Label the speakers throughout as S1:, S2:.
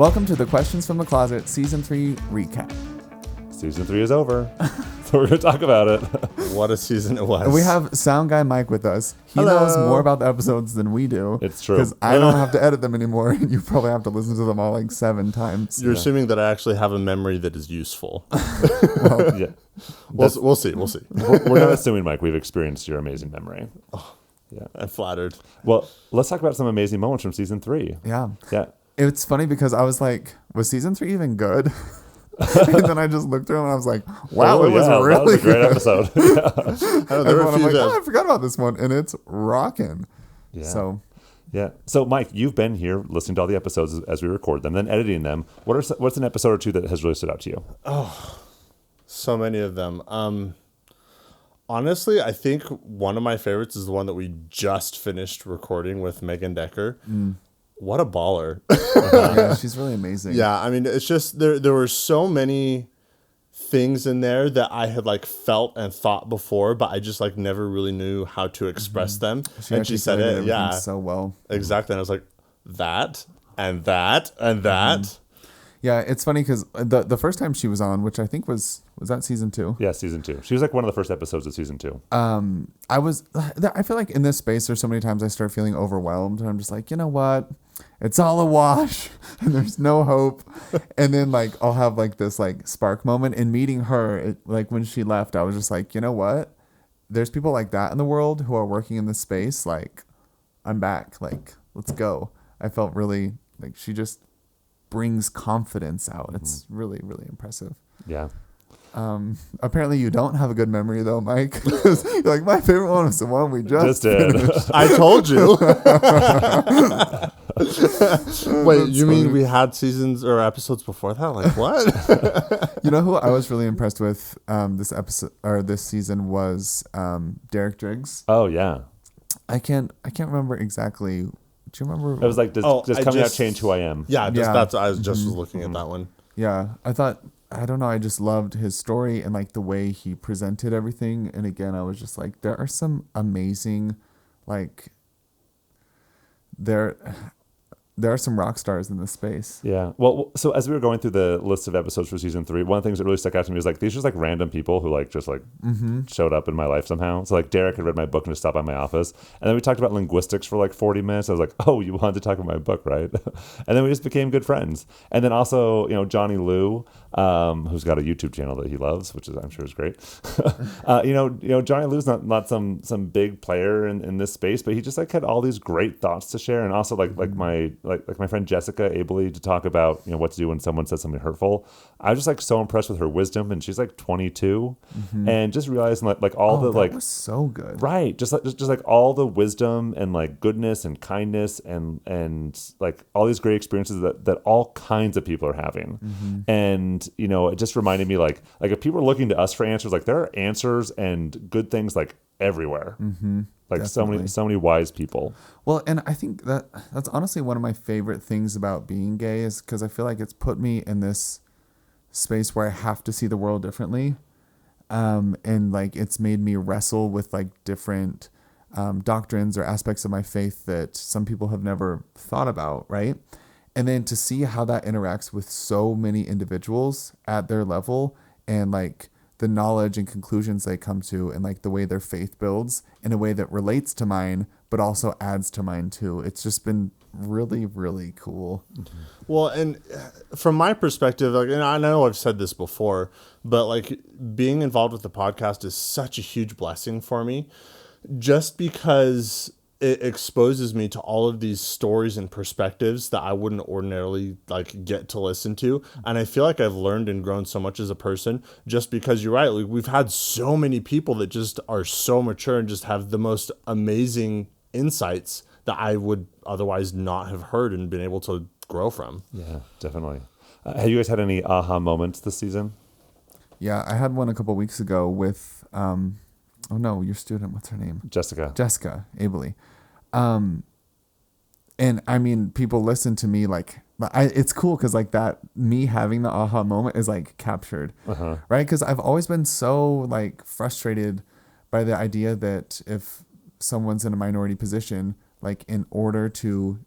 S1: Welcome to the Questions from the Closet Season 3 recap.
S2: Season 3 is over, so we're going to talk about it.
S3: What a season it was.
S1: We have sound guy Mike with us. He
S3: Hello.
S1: knows more about the episodes than we do.
S2: It's true.
S1: Because I don't have to edit them anymore, and you probably have to listen to them all like 7 times.
S3: You're assuming that I actually have a memory that is useful.
S2: Well, yeah.
S3: We'll see.
S2: We're not assuming, Mike. We've experienced your amazing memory.
S3: Oh,
S2: yeah.
S3: I'm flattered.
S2: Well, let's talk about some amazing moments from Season 3.
S1: Yeah.
S2: Yeah.
S1: It's funny because I was like, was Season 3 even good? And then I just looked through and I was like, wow, it was really
S2: that was a great
S1: good.
S2: episode.
S3: I know, there were a
S1: I'm
S3: few
S1: like,
S3: that
S1: I forgot about this one, and it's rocking.
S2: Yeah.
S1: So,
S2: Yeah. So, Mike, you've been here listening to all the episodes as we record them, then editing them. What's an episode or two that has really stood out to you?
S3: so many of them. Honestly, I think one of my favorites is the one that we just finished recording with Megan Decker. What a baller.
S1: yeah, she's really amazing.
S3: Yeah, I mean, it's just there were so many things in there that I had like felt and thought before, but I just like never really knew how to express them. And she said it, yeah,
S1: so well.
S3: exactly. And I was like, that and that and that.
S1: Yeah, it's funny because the first time she was on, which I think was that Season 2?
S2: Yeah, Season 2. She was like one of the first episodes of Season 2.
S1: I feel like in this space there's so many times I start feeling overwhelmed and I'm just like, you know what? It's all a wash and there's no hope. And then like I'll have like this like spark moment in meeting her. Like when she left, I was just like, you know what? There's people like that in the world who are working in this space. Like I'm back. Like let's go. I felt really like she just brings confidence out. It's really, really impressive.
S2: Yeah.
S1: Apparently you don't have a good memory though, Mike. You're like, my favorite one was the one we just
S2: did.
S3: I told you. Wait, you mean we had seasons or episodes before that? Like what?
S1: You know who I was really impressed with this episode or this season was Derek Driggs.
S2: Oh, yeah.
S1: I can't remember exactly. Do you remember?
S2: It was like, does coming out change who I am?
S3: Yeah,
S1: Yeah.
S3: that's I was just was looking at that one.
S1: Yeah, I don't know. I just loved his story and like the way he presented everything. And again, I was just like, there are some amazing, like, there are some rock stars in this space.
S2: Yeah. Well, so as we were going through the list of episodes for Season 3, one of the things that really stuck out to me was like these just like random people who like just like showed up in my life somehow. So like Derek had read my book and just stopped by my office, and then we talked about linguistics for like 40 minutes. I was like, oh, you wanted to talk about my book, right? And then we just became good friends. And then also, you know, Johnny Liu, who's got a YouTube channel that he loves, which is I'm sure is great. you know, Johnny Liu's not some big player in this space, but he just like had all these great thoughts to share, and also like my friend Jessica Abley to talk about, you know, what to do when someone says something hurtful. I was just like so impressed with her wisdom, and she's like 22, and just realizing like all the like
S1: was so good,
S2: right? Just like all the wisdom and like goodness and kindness and like all these great experiences that all kinds of people are having, and you know, it just reminded me like if people are looking to us for answers, like there are answers and good things like everywhere. Like
S1: Definitely.
S2: so many wise people.
S1: Well, and I think that's honestly one of my favorite things about being gay is because I feel like it's put me in this space where I have to see the world differently. And like it's made me wrestle with like different doctrines or aspects of my faith that some people have never thought about, right? And then to see how that interacts with so many individuals at their level and like the knowledge and conclusions they come to and like the way their faith builds in a way that relates to mine, but also adds to mine too. It's just been really, really cool.
S3: Well, and from my perspective, like, and I know I've said this before, but like being involved with the podcast is such a huge blessing for me, just because it exposes me to all of these stories and perspectives that I wouldn't ordinarily like get to listen to. And I feel like I've learned and grown so much as a person just because you're right. Like we've had so many people that just are so mature and just have the most amazing insights that I would otherwise not have heard and been able to grow from.
S2: Yeah, definitely. Have you guys had any aha moments this season?
S1: Yeah, I had one a couple weeks ago with, oh no, your student, what's her name?
S2: Jessica
S1: Abley. And I mean, people listen to me like, it's cool because like that, me having the aha moment is like captured, right? Because I've always been so like frustrated by the idea that if someone's in a minority position, like in order to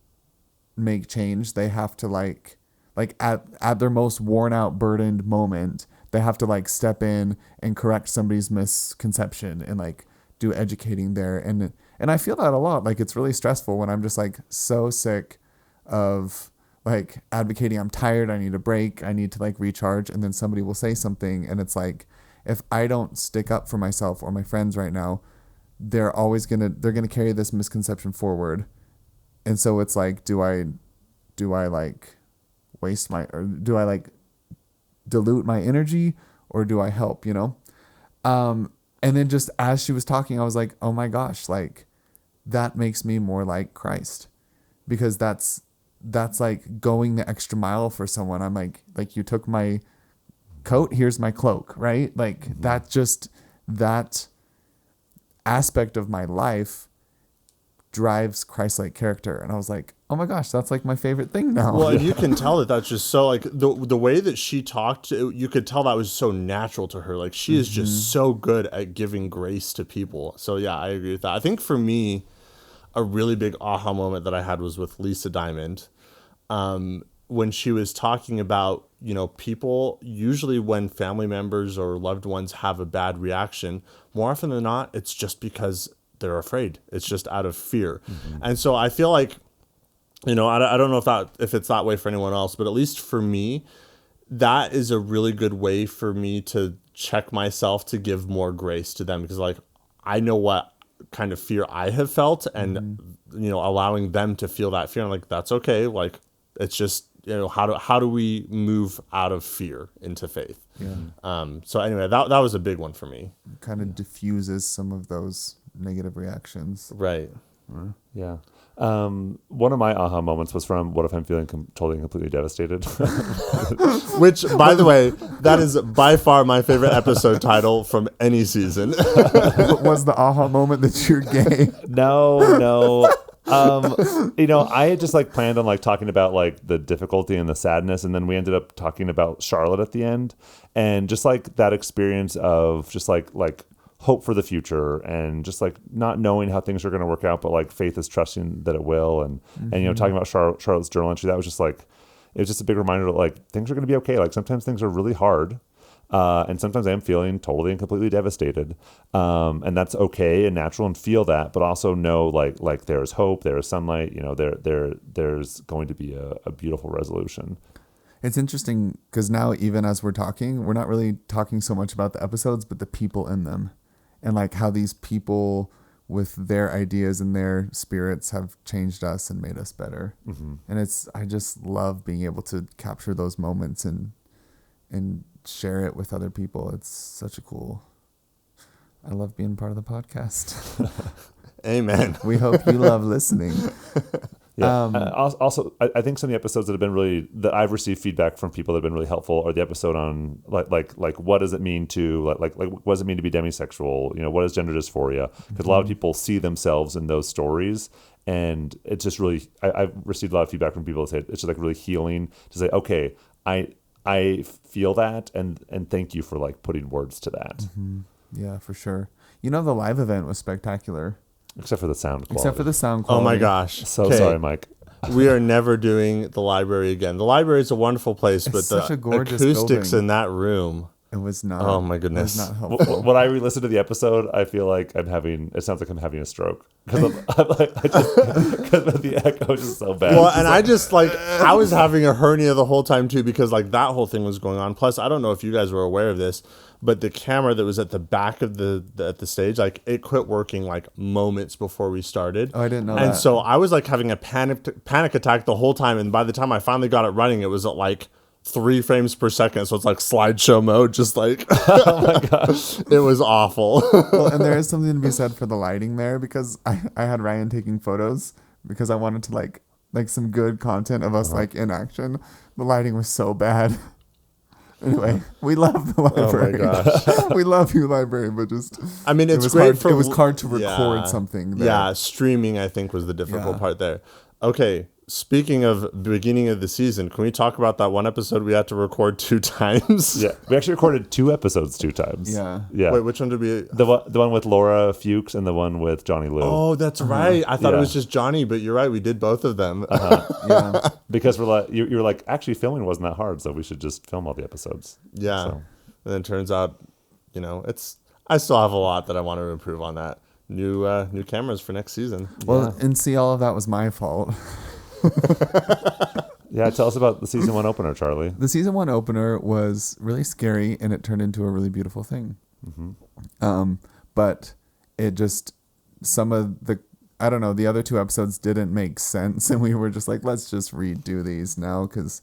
S1: make change, they have to like like at their most worn out, burdened moment, they have to like step in and correct somebody's misconception and like do educating there. And I feel that a lot. Like it's really stressful when I'm just like so sick of like advocating. I'm tired. I need a break. I need to like recharge. And then somebody will say something. And it's like, if I don't stick up for myself or my friends right now, they're going to carry this misconception forward. And so it's like, do I like waste or do I like dilute my energy, or do I help, you know? And then just as she was talking, I was like, oh my gosh, like that makes me more like Christ, because that's like going the extra mile for someone. I'm like you took my coat, here's my cloak, right? Like that aspect of my life drives Christ-like character. And I was like, oh my gosh, that's like my favorite thing now.
S3: Well, and you can tell that that's just so like the way that she talked, you could tell that was so natural to her. Like she is just so good at giving grace to people. So yeah, I agree with that. I think for me, a really big aha moment that I had was with Lisa Diamond. When she was talking about, you know, people usually when family members or loved ones have a bad reaction, more often than not, it's just because they're afraid. It's just out of fear. And so I feel like, you know, I don't know if it's that way for anyone else, but at least for me, that is a really good way for me to check myself to give more grace to them, because like I know what kind of fear I have felt, and you know, allowing them to feel that fear, I'm like, that's okay. Like it's just, you know, how do we move out of fear into faith?
S1: Yeah.
S3: So anyway, that was a big one for me.
S1: Kind of diffuses some of those negative reactions.
S3: Right.
S2: Yeah. One of my aha moments was from What If I'm Feeling Totally and Completely Devastated?
S3: Which, by the way, that is by far my favorite episode title from any season.
S1: What was the aha moment that you're gay?
S2: No. You know, I had just like planned on like talking about like the difficulty and the sadness, and then we ended up talking about Charlotte at the end, and just like that experience of just like hope for the future, and just like not knowing how things are going to work out, but like faith is trusting that it will. And you know, talking about Charlotte's journal entry, that was just like, it was just a big reminder that like things are going to be okay. Like sometimes things are really hard. And sometimes I'm feeling totally and completely devastated. And that's okay and natural, and feel that, but also know like there's hope, there is sunlight, you know, there's going to be a beautiful resolution.
S1: It's interesting because now, even as we're talking, we're not really talking so much about the episodes, but the people in them, and like how these people with their ideas and their spirits have changed us and made us better. And I just love being able to capture those moments and share it with other people. It's such a cool, I love being part of the podcast.
S3: Amen.
S1: We hope you love listening.
S2: Yeah. Also, I think some of the episodes that I've received feedback from people that have been really helpful are the episode on like what does it mean to like what does it mean to be demisexual? You know, what is gender dysphoria? Because a lot of people see themselves in those stories, and it's just really I've received a lot of feedback from people that say it's just like really healing to say, okay, I feel that, and thank you for like putting words to that.
S1: Yeah, for sure. You know, the live event was spectacular.
S2: Except for the sound quality.
S1: Except for the sound quality.
S3: Oh my gosh.
S2: So
S3: Okay.
S2: sorry, Mike.
S3: We are never doing the library again. The library is a wonderful place, but
S1: such
S3: the
S1: a gorgeous
S3: acoustics
S1: building.
S3: in that room.
S1: It was not.
S3: Oh my
S1: It
S3: goodness.
S1: was not helpful.
S2: When I re-listen to the episode, I feel like it sounds like I'm having a stroke. Because the echo is just so bad.
S3: Well, and I was having a hernia the whole time too, because like that whole thing was going on. Plus, I don't know if you guys were aware of this, but the camera that was at the back of the stage, like it quit working like moments before we started.
S1: Oh, I didn't know
S3: and
S1: that.
S3: so I was like having a panic attack the whole time. And by the time I finally got it running, it was at like 3 frames per second. So it's like slideshow mode, just like, oh my gosh, it was awful.
S1: Well, and there is something to be said for the lighting there, because I had Ryan taking photos because I wanted to like some good content of us like in action. The lighting was so bad. Anyway, we love the library.
S3: Oh my gosh.
S1: We love you, library, but just
S3: I mean, it's
S1: it was
S3: great
S1: hard, it was hard to record something there.
S3: Yeah, streaming I think was the difficult part there. Okay, Speaking of beginning of the season, can we talk about that one episode we had to record 2 times?
S2: Yeah, we actually recorded 2 episodes 2 times.
S1: Yeah.
S2: Yeah.
S3: Wait, which one did we?
S2: The one with Laura Fuchs and the one with Johnny Lou.
S3: Oh, that's right. I thought it
S2: Yeah.
S3: was just Johnny, but you're right. We did both of them.
S1: Yeah.
S2: Because we're like, you were like, actually filming wasn't that hard, so we should just film all the episodes.
S3: Yeah.
S2: So.
S3: And then it turns out, I still have a lot that I want to improve on that. New cameras for next season.
S1: Well, and see, all of that was my fault.
S2: Yeah, tell us about the season 1 opener, Charlie.
S1: The season 1 opener was really scary, and it turned into a really beautiful thing. But it just, I don't know, the other 2 episodes didn't make sense, and we were just like, let's just redo these now, because...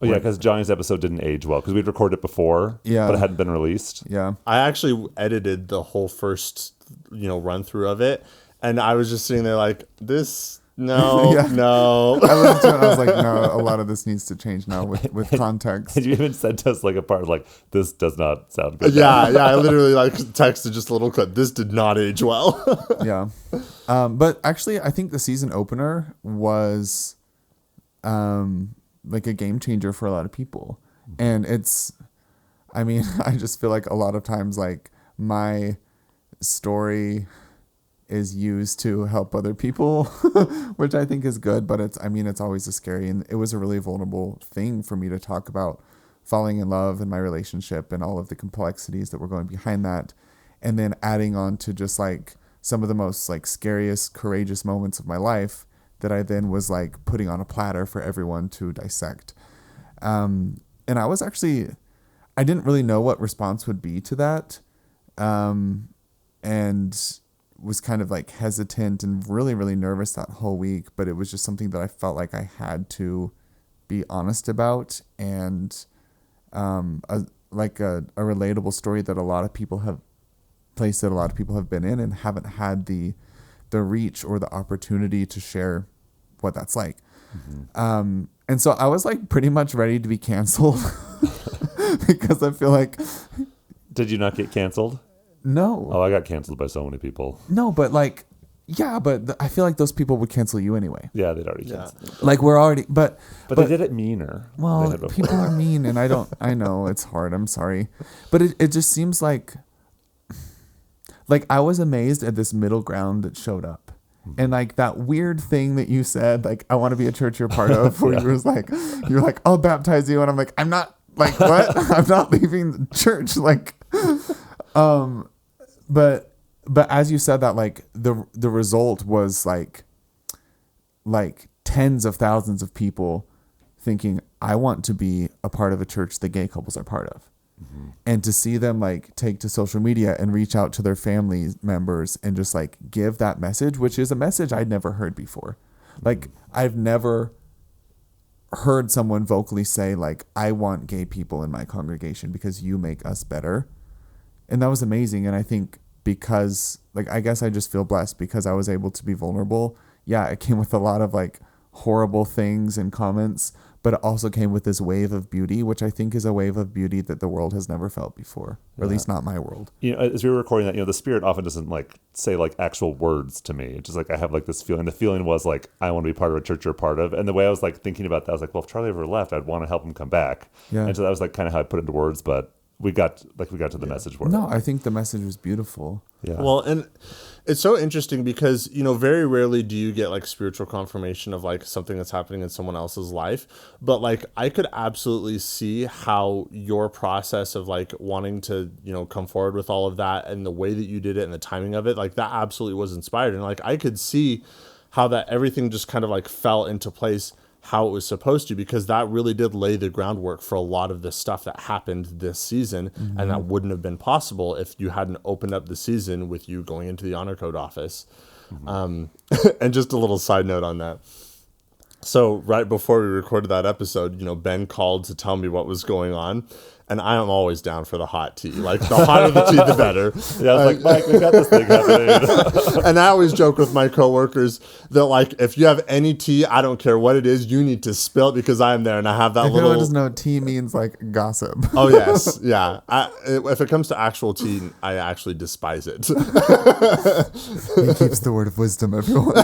S2: Oh, yeah, because Johnny's episode didn't age well, because we'd recorded it before,
S1: Yeah.
S2: but it hadn't been released.
S1: Yeah.
S3: I actually edited the whole first, run through of it, and I was just sitting there like, this... No,
S1: Yeah.
S3: no.
S1: I listened to it and I was like, no, a lot of this needs to change now with context.
S2: And you even sent us like a part like, this does not sound good.
S3: Yeah, I literally texted just a little clip. This did not age well.
S1: Yeah. But actually, I think the season opener was like a game changer for a lot of people. And I just feel like a lot of times like my story is used to help other people, which I think is good, but it's always a scary, and it was a really vulnerable thing for me to talk about falling in love and my relationship and all of the complexities that were going behind that. And then adding on to just like some of the most like scariest, courageous moments of my life that I then was like putting on a platter for everyone to dissect. And I didn't really know what response would be to that. And was kind of like hesitant and really, really nervous that whole week, but it was just something that I felt like I had to be honest about, and a relatable story that a lot of people have been in and haven't had the reach or the opportunity to share what that's like. And so I was like pretty much ready to be canceled because I feel like...
S2: Did you not get canceled?
S1: No.
S2: Oh, I got canceled by so many people.
S1: No, but like, yeah, but I feel like those people would cancel you anyway.
S2: Yeah, they'd already canceled.
S1: Like we're already, but
S2: they did it meaner.
S1: Well,
S2: than
S1: people are mean, and I know it's hard. I'm sorry, but it just seems like I was amazed at this middle ground that showed up. And like that weird thing that you said, like, I want to be a church you're part of, where you're like, I'll baptize you. And I'm like, I'm not, like, what? I'm not leaving the church. Like, but as you said that, like the result was like tens of thousands of people thinking, I want to be a part of a church that gay couples are part of. And to see them like take to social media and reach out to their family members and just like give that message, which is a message I'd never heard before. Like I've never heard someone vocally say like, I want gay people in my congregation because you make us better. And that was amazing. And I think because like, I guess I just feel blessed because I was able to be vulnerable. Yeah, it came with a lot of like horrible things and comments, but it also came with this wave of beauty, which I think is a wave of beauty that the world has never felt before, or at least not my world.
S2: You know, as we were recording that, you know, the Spirit often doesn't like say like actual words to me. It's just like I have like this feeling. The feeling was like, I want to be part of a church you're part of. And the way I was like thinking about that, I was like, well, if Charlie ever left, I'd want to help him come back.
S1: Yeah.
S2: And so that was like kind of how I put it into words, but we got to the message word.
S1: No, I think the message was beautiful.
S2: Yeah.
S3: Well, and it's so interesting because, you know, very rarely do you get like spiritual confirmation of like something that's happening in someone else's life. But like, I could absolutely see how your process of like wanting to, you know, come forward with all of that and the way that you did it and the timing of it, like that absolutely was inspired. And like, I could see how that everything just kind of like fell into place how it was supposed to, because that really did lay the groundwork for a lot of the stuff that happened this season. Mm-hmm. And that wouldn't have been possible if you hadn't opened up the season with you going into the honor code office. Mm-hmm. And just a little side note on that. So right before we recorded that episode, you know, Ben called to tell me what was going on. And I am always down for the hot tea. Like, the hotter the tea, the better.
S2: Yeah, I was like, Mike, we got this thing happening.
S3: And I always joke with my coworkers that, like, if you have any tea, I don't care what it is, you need to spill it because I am there. And I have that
S1: If anyone doesn't know, tea means, like, gossip.
S3: Oh, yes. Yeah. If it comes to actual tea, I actually despise it.
S1: He keeps the word of wisdom, everyone.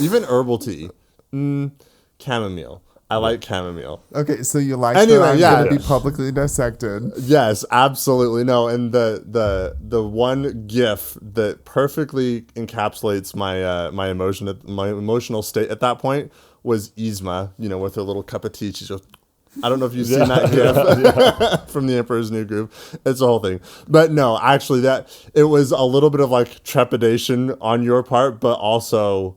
S3: Even herbal tea. Chamomile. I like chamomile.
S1: Okay, so you like
S3: Anyway,
S1: that I'm
S3: yeah.
S1: going to be publicly dissected.
S3: Yes, absolutely. No, and the one GIF that perfectly encapsulates my emotional state at that point was Yzma, with her little cup of tea. She's just, I don't know if you've seen that GIF from The Emperor's New Groove. It's a whole thing. But no, actually it was a little bit of like trepidation on your part, but also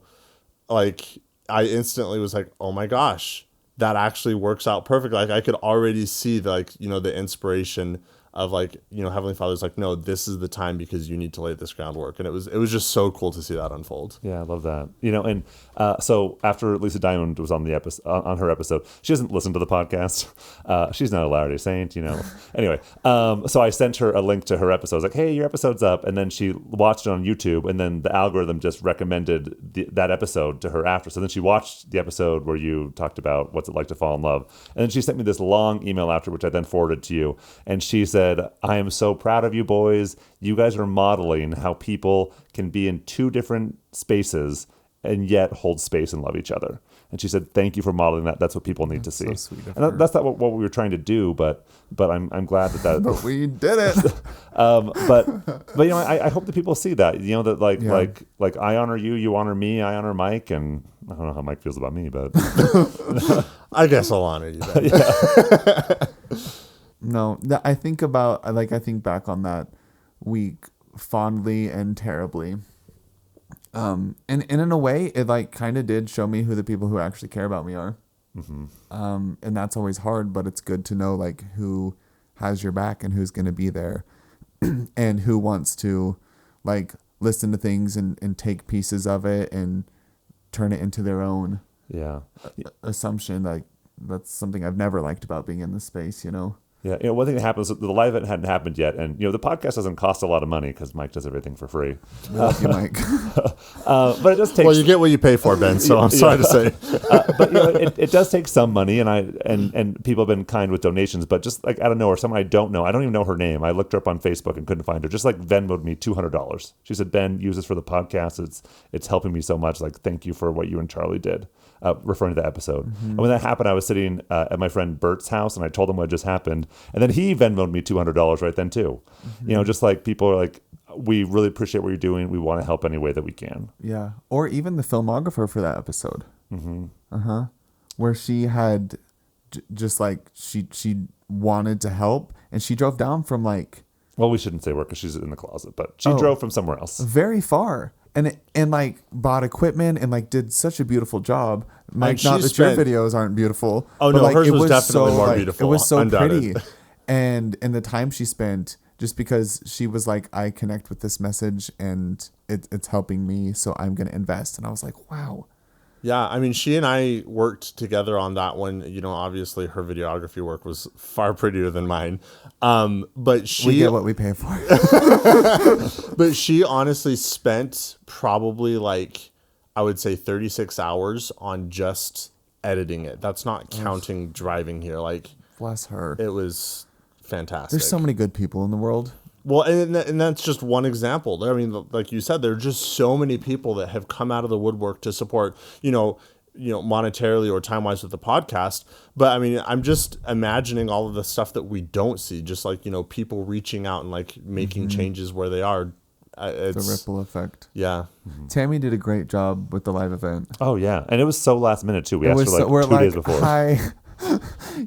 S3: like I instantly was like, oh my gosh, that actually works out perfectly. Like I could already see the inspiration of Heavenly Father's like, no, this is the time because you need to lay this groundwork. And it was just so cool to see that unfold.
S2: Yeah, I love that. And so after Lisa Diamond was on the episode, on her episode, she doesn't listen to the podcast. She's not a Latter-day Saint, Anyway, so I sent her a link to her episode. I was like, hey, your episode's up. And then she watched it on YouTube, and then the algorithm just recommended that episode to her after. So then she watched the episode where you talked about what's it like to fall in love. And then she sent me this long email after, which I then forwarded to you. And she said, I am so proud of you boys. You guys are modeling how people can be in two different spaces and yet hold space and love each other. And she said, thank you for modeling that. That's what people need to see.
S1: So sweet of
S2: and
S1: her.
S2: That's not what we were trying to do, but I'm glad that
S1: But we did it.
S2: but I hope that people see that, that like I honor you, you honor me, I honor Mike, and I don't know how Mike feels about me, but
S3: I guess I'll honor you then.
S1: No, I think back on that week fondly and terribly. And in a way, it like kind of did show me who the people who actually care about me are.
S2: mm-hmm.
S1: And that's always hard, but it's good to know like who has your back and who's going to be there and who wants to like listen to things and take pieces of it and turn it into their own assumption. Like that's something I've never liked about being in this space,
S2: Yeah, one thing that happens, the live event hadn't happened yet, and the podcast doesn't cost a lot of money because Mike does everything for free.
S1: Love you, Mike.
S2: But it just takes.
S3: Well, you get what you pay for, Ben. So I'm sorry to say.
S2: But it does take some money, and people have been kind with donations. But just like out of nowhere, someone I don't even know her name. I looked her up on Facebook and couldn't find her. Just like Venmoed me $200. She said, "Ben, use this for the podcast. It's helping me so much. Like, thank you for what you and Charlie did." Referring to the episode. Mm-hmm. And when that happened, I was sitting at my friend Bert's house, and I told him what just happened. And then he Venmoed me $200 right then too. Mm-hmm. Just like people are like, we really appreciate what you're doing. We want to help any way that we can.
S1: Yeah. Or even the filmographer for that episode.
S2: Mm-hmm.
S1: Where she had just like, she wanted to help, and she drove down from like...
S2: Well, we shouldn't say where because she's in the closet, but she drove from somewhere else.
S1: Very far. And like bought equipment and like did such a beautiful job. Mike, not that your videos aren't beautiful.
S3: Oh
S1: but
S3: no,
S1: like,
S3: hers
S1: it
S3: was definitely more beautiful.
S1: It was so
S3: undoubted.
S1: pretty. And the time she spent, just because she was like, I connect with this message and it's helping me, so I'm gonna invest. And I was like, wow.
S3: Yeah, I mean, she and I worked together on that one. Obviously her videography work was far prettier than mine. But
S1: we get what we pay for.
S3: But she honestly spent probably like, I would say 36 hours on just editing it. That's not counting driving here. Like,
S1: bless her.
S3: It was fantastic.
S1: There's so many good people in the world.
S3: Well, and that's just one example. I mean, like you said, there are just so many people that have come out of the woodwork to support, monetarily or time-wise with the podcast. But I mean, I'm just imagining all of the stuff that we don't see, just like, people reaching out and like making changes where they are. It's
S1: the ripple effect.
S3: Yeah.
S1: Mm-hmm. Tammy did a great job with the live event.
S2: Oh, yeah. And it was so last minute, too. We asked for like 2 days before.
S1: Hi.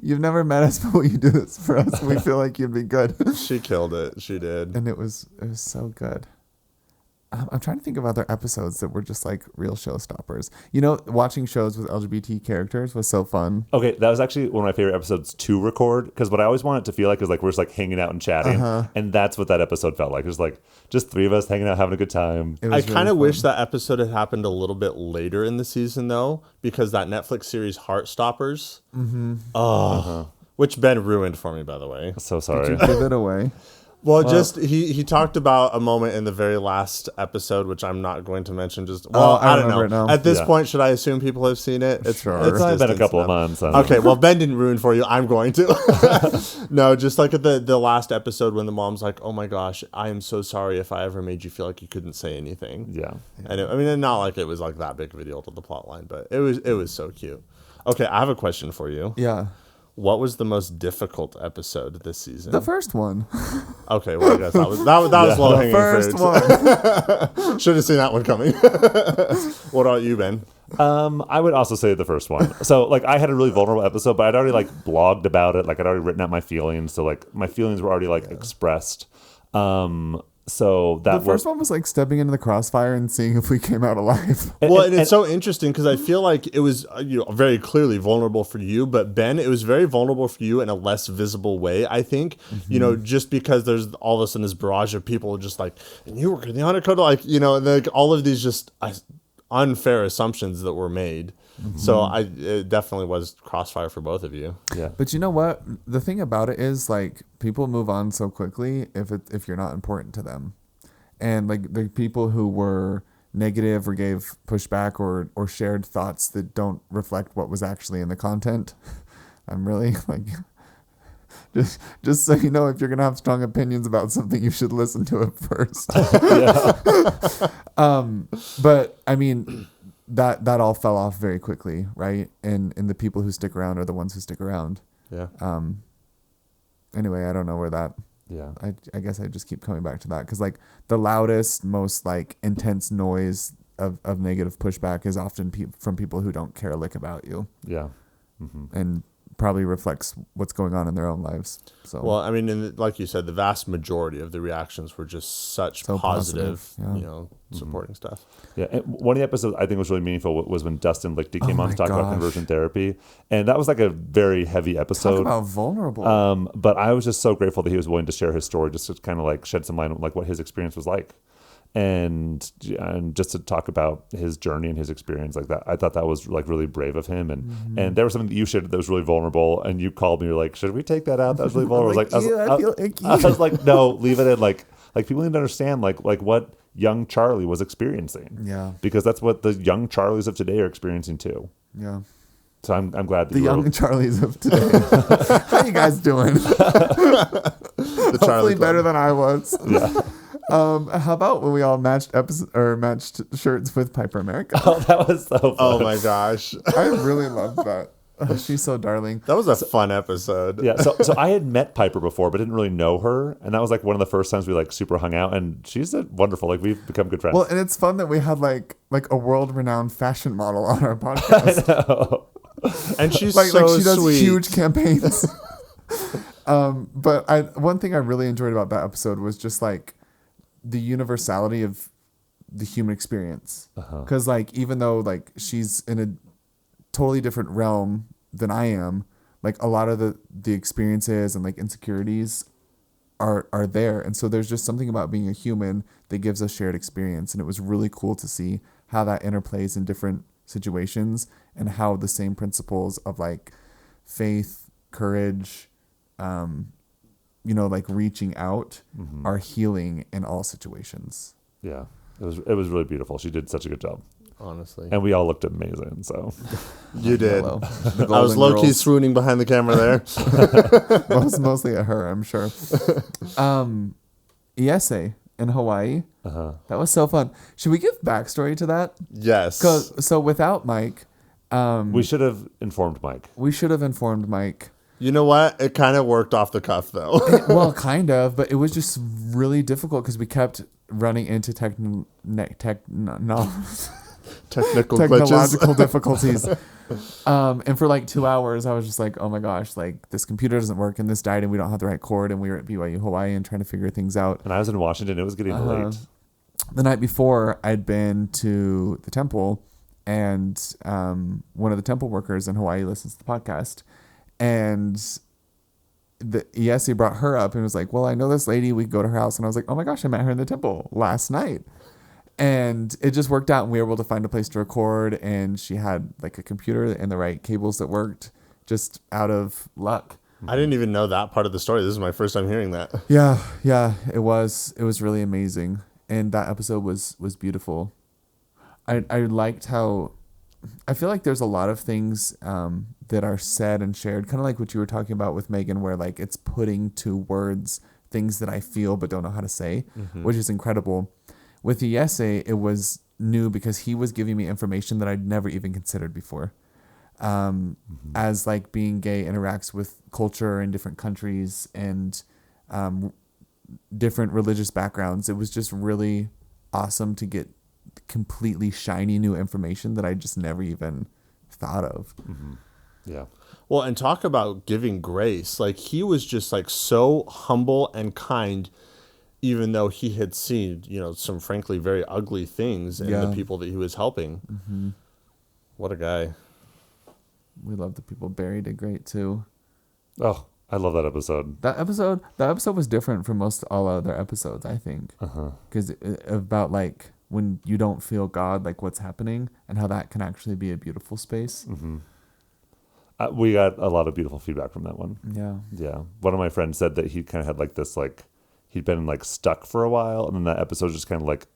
S1: You've never met us, but will you do this for us? We feel like you'd be good.
S3: She killed it. She did.
S1: And it was so good. I'm trying to think of other episodes that were just like real showstoppers. Watching shows with LGBT characters was so fun.
S2: Okay, that was actually one of my favorite episodes to record, because what I always want it to feel like is like we're just like hanging out and chatting, and that's what that episode felt like. It was like just three of us hanging out, having a good time.
S3: I kind of wish that episode had happened a little bit later in the season, though, because that Netflix series Heartstoppers, which Ben ruined for me, by the way.
S2: So sorry.
S1: Did you give it away?
S3: Well, just he talked about a moment in the very last episode, which I'm not going to mention. Just I don't know.
S1: it now.
S3: At this
S2: Yeah.
S3: point, should I assume people have seen it?
S1: Sure.
S2: It's only been a
S3: distance
S2: couple of
S3: enough.
S2: months.
S3: Okay, well, Ben didn't ruin for you. I'm going to. No, just like at the last episode when the mom's like, "Oh my gosh, I am so sorry if I ever made you feel like you couldn't say anything."
S2: Yeah.
S3: And I mean, not like it was like that big of a deal to the plot line, but it was so cute. Okay, I have a question for you.
S1: Yeah.
S3: What was the most difficult episode this season?
S1: The first one.
S3: Okay, well, I guess that was low hanging
S1: First
S3: fruit.
S1: one.
S3: Should have seen that one coming. What about you, Ben?
S2: I would also say the first one. So like I had a really vulnerable episode, but I'd already like blogged about it. Like I'd already written out my feelings. So like my feelings were already like expressed. So that
S1: The first one was like stepping into the crossfire and seeing if we came out alive.
S3: Well, and it's so interesting because I feel like it was very clearly vulnerable for you, but Ben, it was very vulnerable for you in a less visible way. I think just because there's all of a sudden this barrage of people just like, and you work in the honor code, like like all of these just unfair assumptions that were made. So it definitely was crossfire for both of you.
S2: yeah.
S1: But you know what? The thing about it is like people move on so quickly if you're not important to them. And like the people who were negative or gave pushback or shared thoughts that don't reflect what was actually in the content. I'm really like just so you know, if you're gonna have strong opinions about something, you should listen to it first. But I mean that all fell off very quickly, right? And the people who stick around are the ones who stick around.
S3: Yeah.
S1: Anyway, I don't know where that.
S2: Yeah.
S1: I guess I just keep coming back to that because like the loudest, most like intense noise of negative pushback is often from people who don't care a lick about you
S2: Yeah.
S1: and probably reflects what's going on in their own lives. So
S3: Well, I mean, and like you said, the vast majority of the reactions were just such
S1: So
S3: positive,
S1: yeah.
S3: supporting stuff.
S2: Yeah, and one of the episodes I think was really meaningful was when Dustin Lichty came on
S1: my
S2: to talk about
S1: gosh.
S2: conversion therapy, and that was like a very heavy
S1: talk
S2: episode.
S1: about vulnerable.
S2: But I was just so grateful that he was willing to share his story, just to kind of like shed some light on like what his experience was like, and just to talk about his journey and his experience like that. I thought that was like really brave of him, and there was something that you shared that was really vulnerable, and you called me, you're like, should we take that out? That was really vulnerable.
S1: I feel icky.
S2: I was like, no, leave it in. Like people need to understand like what young Charlie was experiencing.
S1: Yeah.
S2: Because that's what the young Charlies of today are experiencing too.
S1: Yeah.
S2: So I'm glad that
S1: The
S2: you were,
S1: young Charlies of today. How you guys doing?
S3: The
S1: Hopefully
S3: Charlie
S1: better
S3: Club.
S1: than I was.
S2: yeah.
S1: How about when we all matched matched shirts with Piper America?
S2: Oh, that was so fun.
S3: Oh my gosh,
S1: I really loved that. Oh, she's so darling.
S3: that was a fun episode.
S2: Yeah, so I had met Piper before, but didn't really know her, and that was like one of the first times we like super hung out, and she's a wonderful. Like we've become good friends.
S1: Well, and it's fun that we had like a world renowned fashion model on our podcast.
S3: And she's
S1: like
S3: so
S1: she does
S3: sweet.
S1: huge campaigns. But one thing I really enjoyed about that episode was just like the universality of the human experience. Because like even though like she's in a totally different realm than I am, like a lot of the experiences and like insecurities are there, and so there's just something about being a human that gives us shared experience, and it was really cool to see how that interplays in different situations and how the same principles of like faith, courage, like reaching out are healing in all situations.
S2: Yeah, it was really beautiful. She did such a good job,
S3: Honestly,
S2: and we all looked amazing. So
S3: you did.
S1: Hello.
S3: I was low key swooning behind the camera there.
S1: mostly at her, I'm sure. Iese in Hawaii. That was so fun. Should we give backstory to that?
S3: Yes.
S1: So without Mike,
S2: we should have informed Mike.
S1: we should have informed Mike.
S3: You know what? It kind of worked off the cuff though.
S1: Well, kind of, but it was just really difficult because we kept running into
S3: Technical
S1: technological
S3: glitches.
S1: difficulties. And for like 2 hours, I was just like, oh my gosh, like this computer doesn't work and this died and we don't have the right cord and we were at BYU Hawaii and trying to figure things out.
S2: And I was in Washington. It was getting late.
S1: The night before, I'd been to the temple, and one of the temple workers in Hawaii listens to the podcast, and Iese brought her up and was like, well, I know this lady, we go to her house. And I was like, oh my gosh, I met her in the temple last night. And it just worked out, and we were able to find a place to record, and she had like a computer and the right cables that worked just out of luck.
S3: I didn't even know that part of the story. This is my first time hearing that.
S1: Yeah, it was really amazing, and that episode was beautiful. I liked how I feel like there's a lot of things that are said and shared, kind of like what you were talking about with Megan, where like it's putting to words things that I feel but don't know how to say, which is incredible. With the essay, it was new because he was giving me information that I'd never even considered before. As like being gay interacts with culture in different countries and different religious backgrounds, it was just really awesome to get completely shiny new information that I just never even thought of.
S2: Yeah.
S3: Well, and talk about giving grace. Like, he was just like so humble and kind, even though he had seen, some frankly very ugly things in the people that he was helping. What a guy.
S1: We love the people. Barry did great too.
S2: Oh, I love that episode.
S1: That episode was different from most all other episodes, I think. Because about like when you don't feel God, like what's happening and how that can actually be a beautiful space.
S2: We got a lot of beautiful feedback from that one.
S1: Yeah.
S2: One of my friends said that he kind of had like this, like he'd been like stuck for a while, and then that episode just kind of like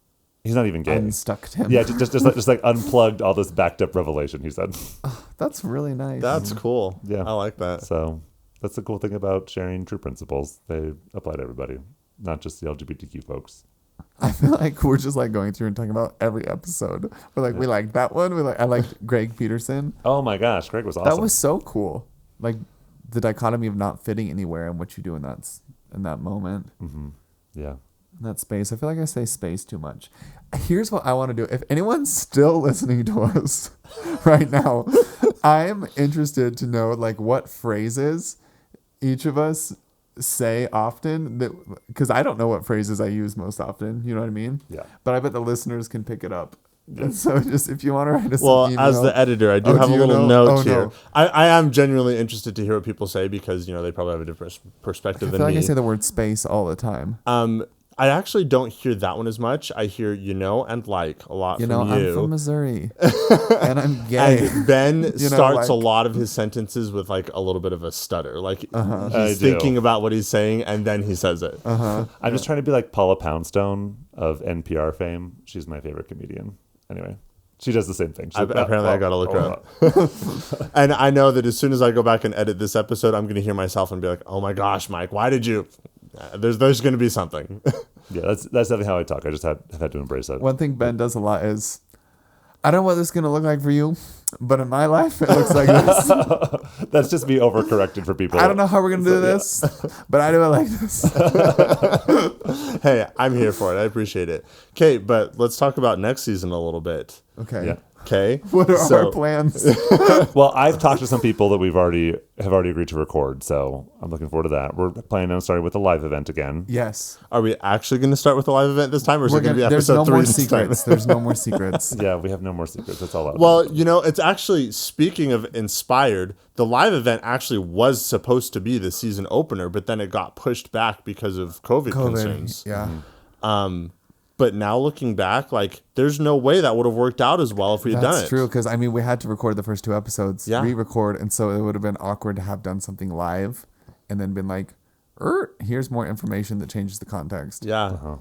S2: he's not even gay.
S1: Unstuck him.
S2: Yeah, just like unplugged all this backed up revelation. He said.
S1: That's really nice.
S3: That's cool.
S2: Yeah,
S3: I like that.
S2: So that's the cool thing about sharing true principles. They apply to everybody, not just the LGBTQ folks.
S1: I feel like we're just like going through and talking about every episode. We're like, we liked that one. I liked Greg Peterson.
S2: Oh my gosh, Greg was awesome.
S1: That was so cool. Like the dichotomy of not fitting anywhere and what you do in that moment.
S2: Yeah.
S1: In that space. I feel like I say space too much. Here's what I want to do. If anyone's still listening to us right now, I'm interested to know like what phrases each of us say often, that because I don't know what phrases I use most often, you know what I mean?
S2: Yeah.
S1: But I bet the listeners can pick it up. And so just if you want to write us
S3: Well,
S1: an email,
S3: as the editor, I do have
S1: do
S3: a
S1: you
S3: little
S1: know?
S3: note
S1: Oh,
S3: here.
S1: no.
S3: I am genuinely interested to hear what people say because they probably have a different perspective
S1: I
S3: than
S1: feel like
S3: me.
S1: I say the word space all the time.
S3: I actually don't hear that one as much. I hear and like a lot from you.
S1: I'm from Missouri and I'm gay.
S3: And Ben starts a
S1: like-
S3: lot of his sentences with like a little bit of a stutter. Like
S2: I
S3: he's
S2: do.
S3: thinking about what he's saying and then he says it.
S2: I'm just trying to be like Paula Poundstone of NPR fame. She's my favorite comedian. Anyway, she does the same thing.
S3: Apparently, I gotta look her up. And I know that as soon as I go back and edit this episode, I'm gonna hear myself and be like, "Oh my gosh, Mike, why did you?" There's gonna be something.
S2: Yeah, that's definitely how I talk. I just have had to embrace it.
S1: One thing Ben does a lot is, I don't know what this is going to look like for you, but in my life, it looks like this.
S2: That's just me overcorrected for people.
S1: I don't know how we're going to do this, but I do it like this.
S3: Hey, I'm here for it. I appreciate it. Okay, but let's talk about next season a little bit.
S1: Okay.
S2: Yeah.
S3: Okay.
S1: What are our plans?
S2: Well, I've talked to some people that have already agreed to record, so I'm looking forward to that. We're planning on starting with a live event again.
S1: Yes.
S3: Are we actually going to start with the live event this time, or is it going to be
S1: There's
S3: episode
S1: no
S3: 3
S1: more
S3: this
S1: secrets.
S3: time?
S1: There's no more secrets.
S2: Yeah, we have no more secrets. That's all out.
S3: Well, it's actually, speaking of inspired, the live event actually was supposed to be the season opener, but then it got pushed back because of COVID concerns.
S1: Yeah.
S3: But now looking back, like, there's no way that would have worked out as well if we had done it.
S1: That's true, because I mean, we had to record the first 2 episodes, re-record, and so it would have been awkward to have done something live and then been like, here's more information that changes the context.
S3: Yeah.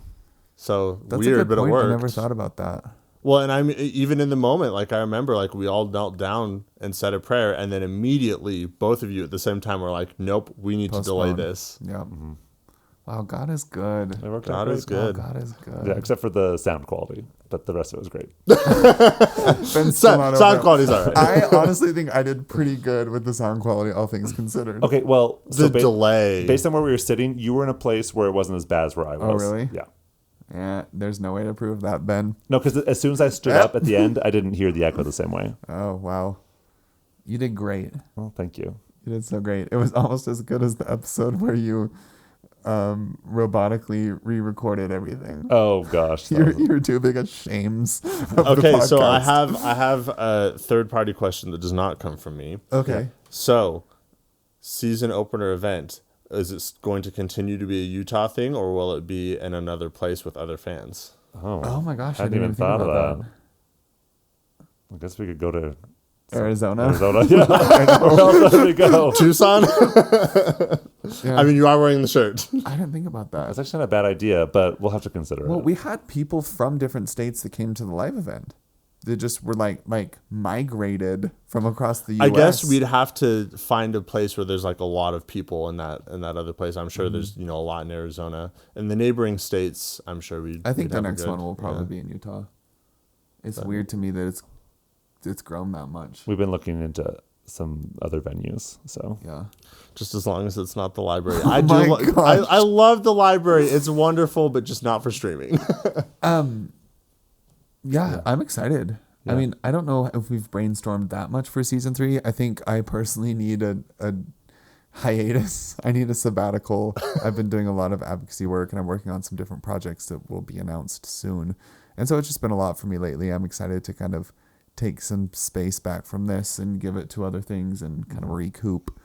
S3: So
S1: That's
S3: weird,
S1: a good
S3: but
S1: point.
S3: it worked.
S1: I never thought about that.
S3: Well, and I'm even in the moment, like I remember, like we all knelt down and said a prayer, and then immediately both of you at the same time were like, "Nope, we need to delay this."
S1: Yep. Wow, God is good.
S2: It worked
S3: God
S2: out great.
S3: is good.
S1: God is good.
S2: Yeah, except for the sound quality, but the rest of it was great.
S1: Ben's still not over
S3: Sound
S1: it.
S3: quality's all right.
S1: I honestly think I did pretty good with the sound quality, all things considered.
S2: Okay, well,
S3: The delay.
S2: Based on where we were sitting, you were in a place where it wasn't as bad as where I was.
S1: Oh, really?
S2: Yeah.
S1: Yeah, there's no way to prove that, Ben.
S2: No, because as soon as I stood up at the end, I didn't hear the echo the same way.
S1: Oh, wow. You did great.
S2: Well, thank you.
S1: You did so great. It was almost as good as the episode where you robotically re-recorded everything.
S2: Oh gosh.
S1: You're too big of shames. Of the
S3: Okay, so I
S1: podcast.
S3: have a third party question that does not come from me.
S1: Okay.
S3: So, season opener event, is it going to continue to be a Utah thing, or will it be in another place with other fans?
S1: Oh my gosh,
S2: I hadn't even
S1: think
S2: thought
S1: about
S2: of that. I guess we could go to
S1: Arizona.
S2: Arizona. Yeah. Where else would we go?
S3: Tucson.
S1: Yeah.
S3: I mean, you are wearing the shirt.
S1: I didn't think about that.
S2: That's actually not a bad idea, but we'll have to consider
S1: Well,
S2: it.
S1: we had people from different states that came to the live event. They just were like migrated from across the U.S.
S3: I guess we'd have to find a place where there's like a lot of people in that other place. I'm sure there's a lot in Arizona and the neighboring states. I'm sure we.
S1: I think the next one will probably be in Utah. It's weird to me that it's grown that much.
S2: We've been looking into some other venues, so
S1: Yeah.
S3: Just as long as it's not the library.
S1: Oh my gosh.
S3: I love the library. It's wonderful, but just not for streaming.
S1: Yeah, I'm excited.
S2: Yeah.
S1: I mean, I don't know if we've brainstormed that much for season 3. I think I personally need a hiatus. I need a sabbatical. I've been doing a lot of advocacy work and I'm working on some different projects that will be announced soon. And so it's just been a lot for me lately. I'm excited to kind of take some space back from this and give it to other things and kind of recoup.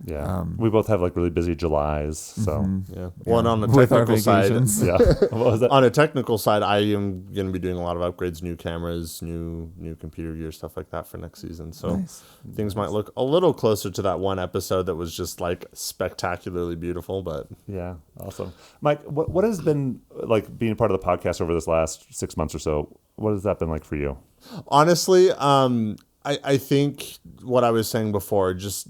S2: yeah. We both have like really busy Julys, so
S3: Yeah. Well, and on the
S1: With our
S3: technical side,
S1: vacations.
S2: yeah. What was that?
S3: on a technical side, I am going to be doing a lot of upgrades, new cameras, new computer gear, stuff like that for next season. So
S1: Nice.
S3: things might look a little closer to that one episode that was just like spectacularly beautiful. But
S2: Yeah, awesome. Mike, what has been like being part of the podcast over this last 6 months or so? What has that been like for you?
S3: honestly, I think what I was saying before, just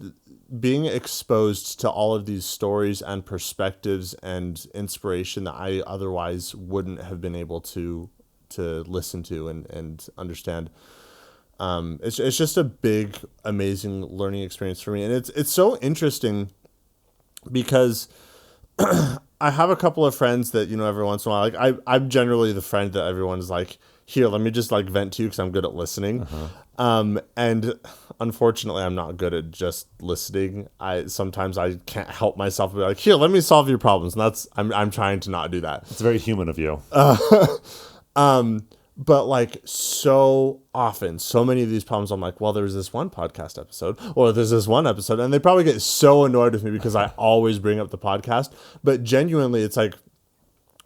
S3: being exposed to all of these stories and perspectives and inspiration that I otherwise wouldn't have been able to listen to and understand. It's just a big, amazing learning experience for me. And it's so interesting because I have a couple of friends that, every once in a while, like I'm generally the friend that everyone's like, here, let me just like vent to you because I'm good at listening. And unfortunately, I'm not good at just listening. Sometimes I can't help myself. Be like, here, let me solve your problems. And I'm trying to not do that.
S2: It's very human of you.
S3: But like so often, so many of these problems, I'm like, well, there's this one podcast episode or there's this one episode. And they probably get so annoyed with me because I always bring up the podcast. But genuinely, it's like,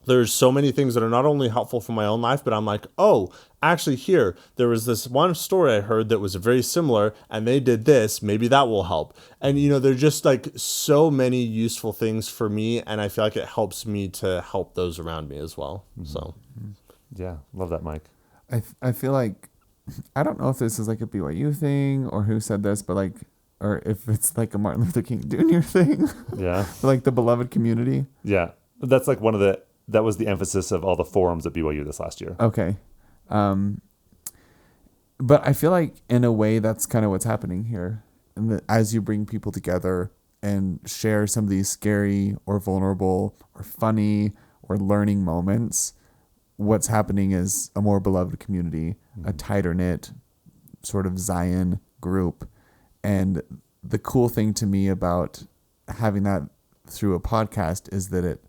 S3: there's so many things that are not only helpful for my own life, but I'm like, oh, actually here, there was this one story I heard that was very similar and they did this, maybe that will help. And, they're just like so many useful things for me. And I feel like it helps me to help those around me as well. So,
S2: Yeah, love that, Mike.
S1: I feel like, I don't know if this is like a BYU thing or who said this, but like, or if it's like a Martin Luther King Jr. thing.
S2: Yeah.
S1: Like the beloved community.
S2: Yeah. That's like that was the emphasis of all the forums at BYU this last year.
S1: Okay. But I feel like in a way that's kind of what's happening here. And that as you bring people together and share some of these scary or vulnerable or funny or learning moments, what's happening is a more beloved community, a tighter knit sort of Zion group. And the cool thing to me about having that through a podcast is that it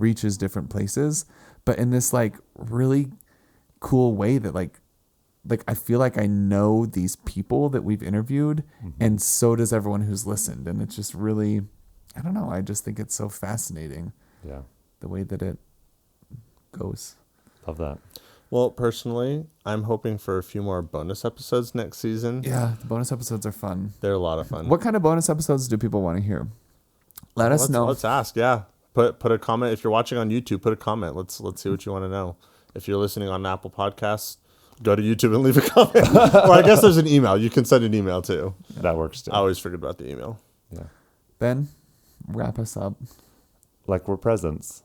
S1: reaches different places, but in this like really cool way that like I feel like I know these people that we've interviewed, and so does everyone who's listened. And it's just really, I don't know. I just think it's so fascinating.
S2: Yeah.
S1: The way that it goes.
S2: Love that.
S3: well, personally, I'm hoping for a few more bonus episodes next season.
S1: Yeah. The bonus episodes are fun.
S3: They're a lot of fun.
S1: What kind of bonus episodes do people want to hear? Let us know.
S3: Let's ask. Yeah. Put a comment. If you're watching on YouTube, put a comment. Let's see what you want to know. If you're listening on Apple Podcasts, go to YouTube and leave a comment. Or I guess there's an email. You can send an email too.
S2: That works too.
S3: I always forget about the email.
S2: Yeah.
S1: Ben, wrap us up.
S2: Like we're presents.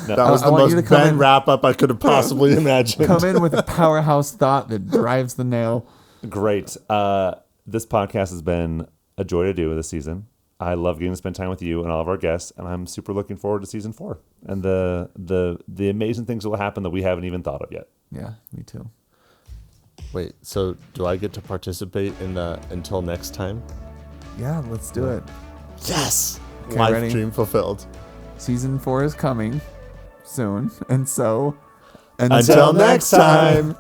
S3: That was
S1: I
S3: the
S1: want you
S3: most
S1: to come
S3: Ben
S1: in-
S3: wrap up I could have possibly imagined.
S1: Come in with a powerhouse thought that drives the nail.
S2: Great. This podcast has been a joy to do this season. I love getting to spend time with you and all of our guests, and I'm super looking forward to season 4 and the amazing things that will happen that we haven't even thought of yet.
S1: Yeah, me too.
S3: Wait, so do I get to participate in the until next time?
S1: Yeah, let's do it.
S3: Yes!
S1: Okay,
S3: Life
S1: ready?
S3: dream fulfilled.
S1: Season 4 is coming soon, and so
S3: Until next time!